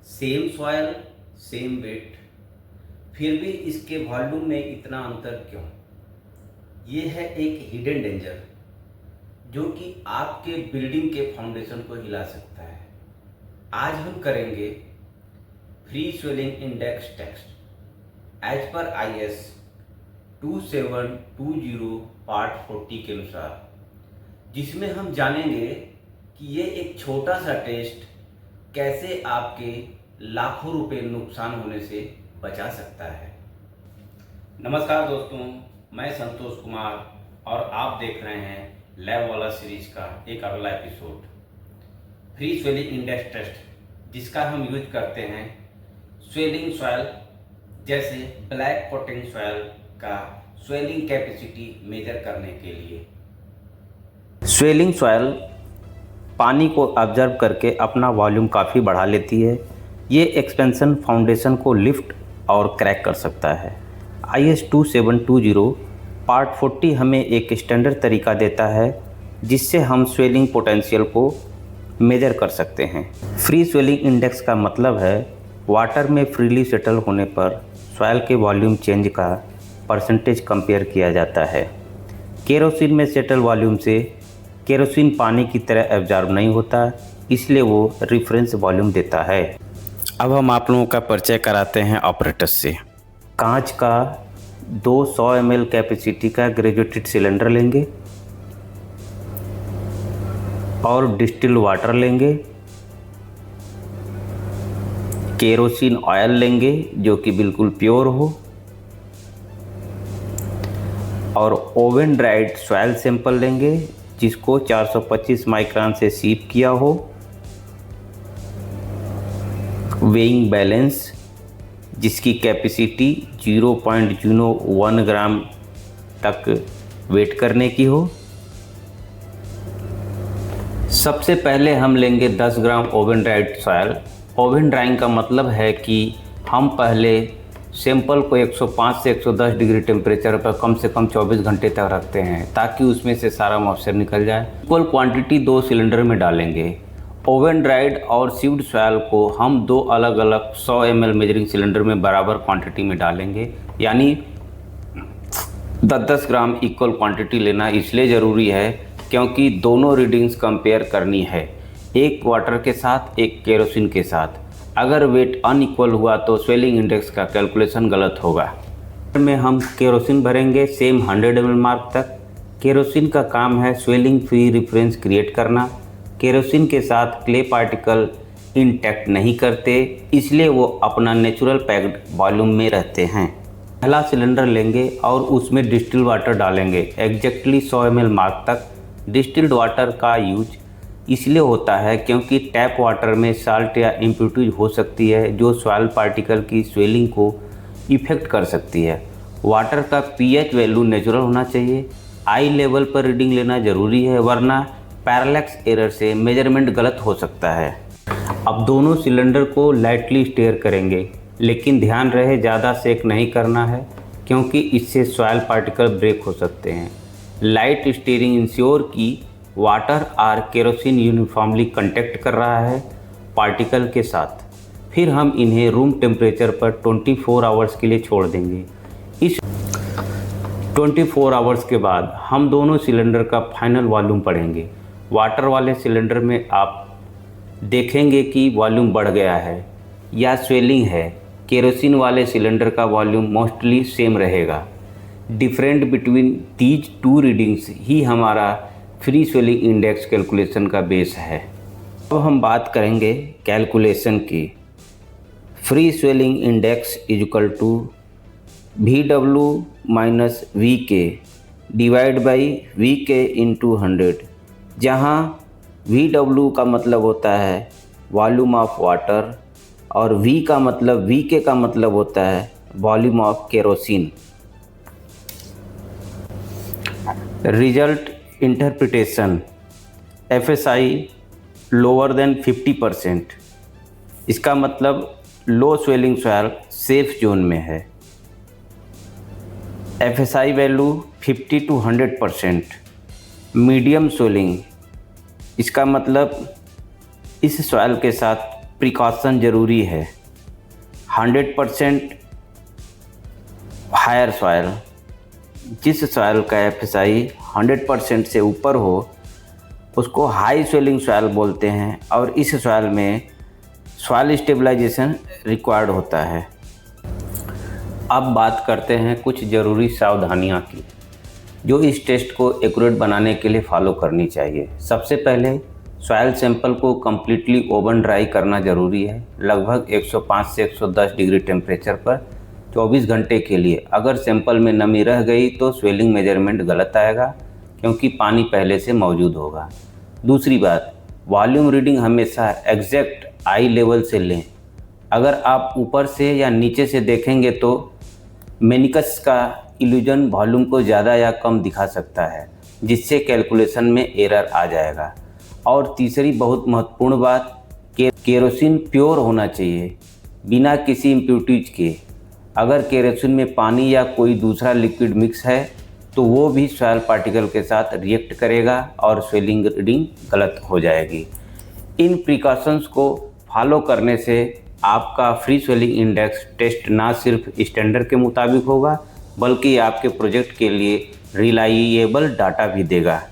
Same soil, same wait, फिर भी इसके वॉल्यूम में इतना अंतर क्यों? ये है एक हिडन डेंजर जो कि आपके बिल्डिंग के फाउंडेशन को हिला सकता है। आज हम करेंगे free swelling index test as पर IS 2720 पार्ट 40 के अनुसार, जिसमें हम जानेंगे कि ये एक छोटा सा टेस्ट कैसे आपके लाखों रुपए नुकसान होने से बचा सकता है। नमस्कार दोस्तों, मैं संतोष कुमार और आप देख रहे हैं लैब वाला सीरीज का एक अगला episode free swelling index test, जिसका हम यूज करते हैं स्वेलिंग सॉयल जैसे ब्लैक कोटिंग सॉयल का स्वेलिंग कैपेसिटी मेजर करने के लिए। स्वेलिंग सॉयल पानी को ऑब्जर्व करके अपना वॉल्यूम काफ़ी बढ़ा लेती है। ये एक्सपेंशन फाउंडेशन को लिफ्ट और क्रैक कर सकता है। IS 2720 पार्ट 40 हमें एक स्टैंडर्ड तरीका देता है जिससे हम स्वेलिंग पोटेंशियल को मेजर कर सकते हैं। फ्री स्वेलिंग इंडेक्स का मतलब है वाटर में फ्रीली सेटल होने पर सॉयल के वॉल्यूम चेंज का परसेंटेज कंपेयर किया जाता है। केरोसिन में सेटल वॉल्यूम से केरोसिन पानी की तरह एब्जॉर्ब नहीं होता, इसलिए वो रेफरेंस वॉल्यूम देता है। अब हम आप लोगों का परिचय कराते हैं ऑपरेटर से। कांच का 200 ml कैपेसिटी का ग्रेजुएटेड सिलेंडर लेंगे और डिस्टिल्ड वाटर लेंगे, केरोसिन ऑयल लेंगे जो कि बिल्कुल प्योर हो, और ओवन ड्राइड सॉयल सैंपल लेंगे जिसको 425 माइक्रोन से सीप किया हो, वेइंग बैलेंस जिसकी कैपेसिटी 0.01 ग्राम तक वेट करने की हो। सबसे पहले हम लेंगे 10 gram oven dried soil. Oven drying का मतलब है कि हम पहले सैंपल को 105 से 110 डिग्री टेम्परेचर पर कम से कम 24 घंटे तक रखते हैं ताकि उसमें से सारा मॉइस्चर निकल जाए। इक्वल क्वांटिटी 2 सिलेंडर में डालेंगे। ओवन ड्राइड और सीव्ड सॉयल को हम 2 अलग अलग 100 ml मेजरिंग सिलेंडर में बराबर क्वांटिटी में डालेंगे, यानी 10-10 ग्राम इक्वल क्वांटिटी लेना इसलिए ज़रूरी है क्योंकि दोनों रीडिंग्स कंपेयर करनी है, एक वाटर के साथ एक केरोसिन के साथ। अगर वेट अनइक्वल हुआ तो स्वेलिंग इंडेक्स का कैलकुलेशन गलत होगा। में हम केरोसिन भरेंगे सेम 100 ml मार्क तक। केरोसिन का काम है स्वेलिंग फ्री रेफरेंस क्रिएट करना। केरोसिन के साथ क्ले पार्टिकल इंटैक्ट नहीं करते, इसलिए वो अपना नेचुरल पैक्ड वॉल्यूम में रहते हैं। पहला सिलेंडर लेंगे और उसमें डिस्टिल्ड वाटर डालेंगे एग्जैक्टली 100 ml मार्क तक। डिस्टिल्ड वाटर का यूज इसलिए होता है क्योंकि टैप वाटर में साल्ट या इम्प्योरिटीज हो सकती है जो सॉयल पार्टिकल की स्वेलिंग को इफेक्ट कर सकती है। वाटर का pH वैल्यू नेचुरल होना चाहिए। आई लेवल पर रीडिंग लेना ज़रूरी है, वरना पैरेलैक्स एरर से मेजरमेंट गलत हो सकता है। अब दोनों सिलेंडर को लाइटली स्टेयर करेंगे, लेकिन ध्यान रहे ज़्यादा सेक नहीं करना है क्योंकि इससे सॉयल पार्टिकल ब्रेक हो सकते हैं। लाइट स्टीयरिंग इंश्योर कि वाटर और केरोसिन यूनिफॉर्मली कांटेक्ट कर रहा है पार्टिकल के साथ। फिर हम इन्हें रूम टेम्परेचर पर 24 आवर्स के लिए छोड़ देंगे। इस 24 आवर्स के बाद हम दोनों सिलेंडर का फाइनल वॉल्यूम पढ़ेंगे। वाटर वाले सिलेंडर में आप देखेंगे कि वॉल्यूम बढ़ गया है या स्वेलिंग है। केरोसिन वाले सिलेंडर का वॉल्यूम मोस्टली सेम रहेगा। डिफरेंट बिटवीन दीज 2 रीडिंग्स ही हमारा फ्री स्वेलिंग इंडेक्स कैलकुलेशन का बेस है। अब हम बात करेंगे कैलकुलेशन की। Free swelling index is equal to VW minus VK divide by VK into 100, जहाँ VW का मतलब होता है वॉल्यूम ऑफ वाटर और VK का मतलब होता है volume of kerosene. Result interpretation FSI lower than 50%, इसका मतलब low swelling soil safe zone में है। FSI value 50 to 100%। Medium swelling, इसका मतलब इस सॉयल के साथ प्रिकॉशन ज़रूरी है। 100% हायर सॉयल, जिस सॉयल का एफएसआई 100% से ऊपर हो उसको हाई स्वेलिंग सॉयल बोलते हैं, और इस सॉयल में सॉयल स्टेबलाइजेशन रिक्वायर्ड होता है। अब बात करते हैं कुछ ज़रूरी सावधानियां की जो इस टेस्ट को एक्यूरेट बनाने के लिए फॉलो करनी चाहिए। सबसे पहले सॉयल सैंपल को कम्प्लीटली ओवन ड्राई करना ज़रूरी है, लगभग 105 से 110 डिग्री टेम्परेचर पर 24 घंटे के लिए। अगर सैंपल में नमी रह गई तो स्वेलिंग मेजरमेंट गलत आएगा, क्योंकि पानी पहले से मौजूद होगा। दूसरी बात, वॉल्यूम रीडिंग हमेशा एग्जैक्ट आई लेवल से लें। अगर आप ऊपर से या नीचे से देखेंगे तो मेनिकस का इल्यूजन वॉल्यूम को ज़्यादा या कम दिखा सकता है, जिससे कैलकुलेशन में एरर आ जाएगा। और तीसरी बहुत महत्वपूर्ण बात, केरोसिन प्योर होना चाहिए, बिना किसी इम्प्योरिटीज के। अगर केरोसिन में पानी या कोई दूसरा लिक्विड मिक्स है तो वो भी सॉयल पार्टिकल के साथ रिएक्ट करेगा और स्वेलिंग रीडिंग गलत हो जाएगी। इन प्रिकॉशंस को फॉलो करने से आपका फ्री स्वेलिंग इंडेक्स टेस्ट ना सिर्फ स्टैंडर्ड के मुताबिक होगा, बल्कि आपके प्रोजेक्ट के लिए रिलायबल डाटा भी देगा।